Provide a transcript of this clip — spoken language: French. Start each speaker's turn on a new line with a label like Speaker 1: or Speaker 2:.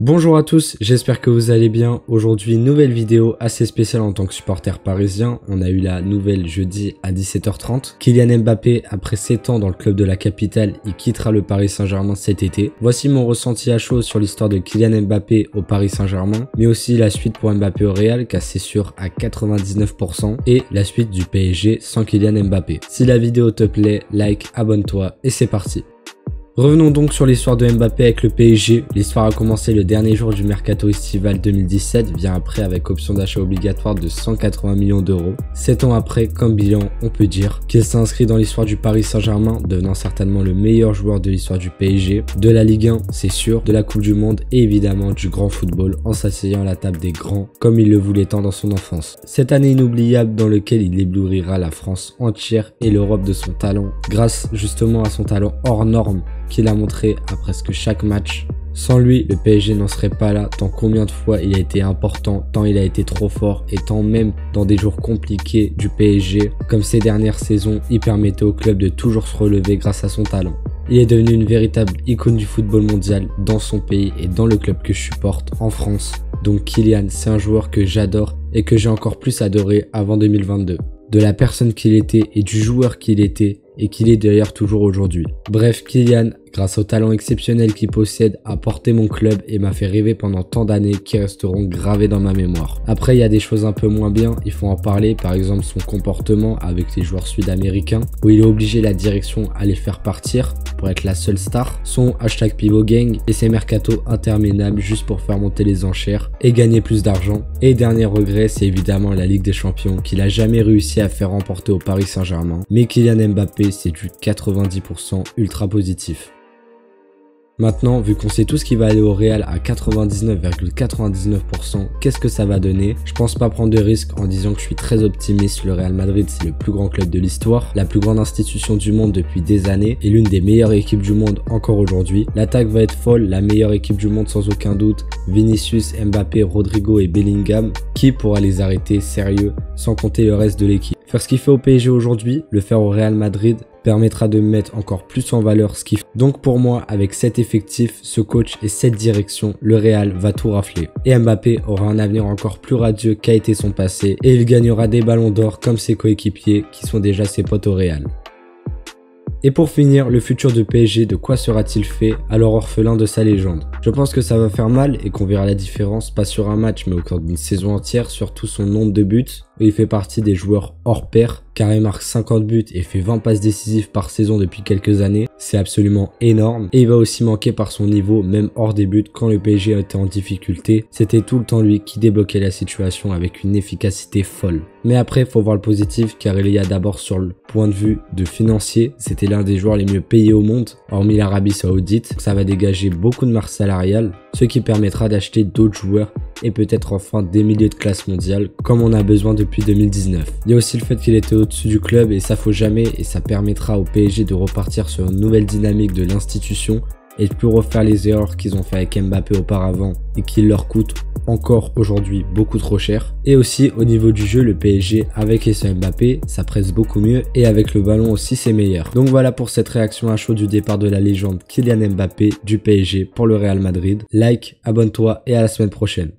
Speaker 1: Bonjour à tous, j'espère que vous allez bien. Aujourd'hui, nouvelle vidéo assez spéciale en tant que supporter parisien. On a eu la nouvelle jeudi à 17h30. Kylian Mbappé, après 7 ans dans le club de la capitale, il quittera le Paris Saint-Germain cet été. Voici mon ressenti à chaud sur l'histoire de Kylian Mbappé au Paris Saint-Germain, mais aussi la suite pour Mbappé au Real, car c'est sûr à 99%, et la suite du PSG sans Kylian Mbappé. Si la vidéo te plaît, like, abonne-toi et c'est parti. Revenons donc sur l'histoire de Mbappé avec le PSG. L'histoire a commencé le dernier jour du mercato estival 2017, vient après avec option d'achat obligatoire de 180 millions d'euros. 7 ans après, comme bilan, on peut dire qu'il s'inscrit dans l'histoire du Paris Saint-Germain, devenant certainement le meilleur joueur de l'histoire du PSG, de la Ligue 1, c'est sûr, de la Coupe du Monde et évidemment du grand football en s'asseyant à la table des grands, comme il le voulait tant dans son enfance. Cette année inoubliable dans laquelle il éblouira la France entière et l'Europe de son talent, grâce justement à son talent hors norme, qu'il a montré à presque chaque match. Sans lui, le PSG n'en serait pas là, tant combien de fois il a été important, tant il a été trop fort, et tant même dans des jours compliqués du PSG, comme ces dernières saisons, il permettait au club de toujours se relever grâce à son talent. Il est devenu une véritable icône du football mondial dans son pays et dans le club que je supporte en France. Donc Kylian, c'est un joueur que j'adore et que j'ai encore plus adoré avant 2022. De la personne qu'il était et du joueur qu'il était, et qu'il est d'ailleurs toujours aujourd'hui. Bref, Kylian, grâce au talent exceptionnel qu'il possède, a porté mon club et m'a fait rêver pendant tant d'années qui resteront gravées dans ma mémoire. Après, il y a des choses un peu moins bien, il faut en parler, par exemple son comportement avec les joueurs sud-américains, où il a obligé la direction à les faire partir pour être la seule star, son #PivotGang et ses mercatos interminables juste pour faire monter les enchères et gagner plus d'argent. Et dernier regret, c'est évidemment la Ligue des Champions qu'il a jamais réussi à faire remporter au Paris Saint-Germain. Mais Kylian Mbappé, c'est du 90% ultra positif. Maintenant, vu qu'on sait tous qu'il va aller au Real à 99,99%, qu'est-ce que ça va donner? Je pense pas prendre de risque en disant que je suis très optimiste. Le Real Madrid, c'est le plus grand club de l'histoire, la plus grande institution du monde depuis des années et l'une des meilleures équipes du monde encore aujourd'hui. L'attaque va être folle, la meilleure équipe du monde sans aucun doute. Vinicius, Mbappé, Rodrigo et Bellingham. Qui pourra les arrêter? Sérieux, sans compter le reste de l'équipe. Faire ce qu'il fait au PSG aujourd'hui, le faire au Real Madrid, permettra de mettre encore plus en valeur ce qu'il fait. Donc pour moi, avec cet effectif, ce coach et cette direction, le Real va tout rafler. Et Mbappé aura un avenir encore plus radieux qu'a été son passé et il gagnera des ballons d'or comme ses coéquipiers qui sont déjà ses potes au Real. Et pour finir, le futur de PSG, de quoi sera-t-il fait alors orphelin de sa légende? Je pense que ça va faire mal et qu'on verra la différence, pas sur un match mais au cours d'une saison entière, surtout son nombre de buts. Il fait partie des joueurs hors pair, car il marque 50 buts et fait 20 passes décisives par saison depuis quelques années. C'est absolument énorme. Et il va aussi manquer par son niveau, même hors des buts, quand le PSG était en difficulté. C'était tout le temps lui qui débloquait la situation avec une efficacité folle. Mais après, faut voir le positif, car il y a d'abord sur le point de vue de financier. C'était l'un des joueurs les mieux payés au monde, hormis l'Arabie Saoudite. Ça va dégager beaucoup de masse salariale, ce qui permettra d'acheter d'autres joueurs et peut-être enfin des milieux de classe mondiale comme on a besoin depuis 2019. Il y a aussi le fait qu'il était au-dessus du club et ça faut jamais, et ça permettra au PSG de repartir sur une nouvelle dynamique de l'institution et de plus refaire les erreurs qu'ils ont fait avec Mbappé auparavant et qui leur coûtent encore aujourd'hui beaucoup trop cher. Et aussi au niveau du jeu, le PSG avec et sans Mbappé, ça presse beaucoup mieux et avec le ballon aussi c'est meilleur. Donc voilà pour cette réaction à chaud du départ de la légende Kylian Mbappé du PSG pour le Real Madrid. Like, abonne-toi et à la semaine prochaine.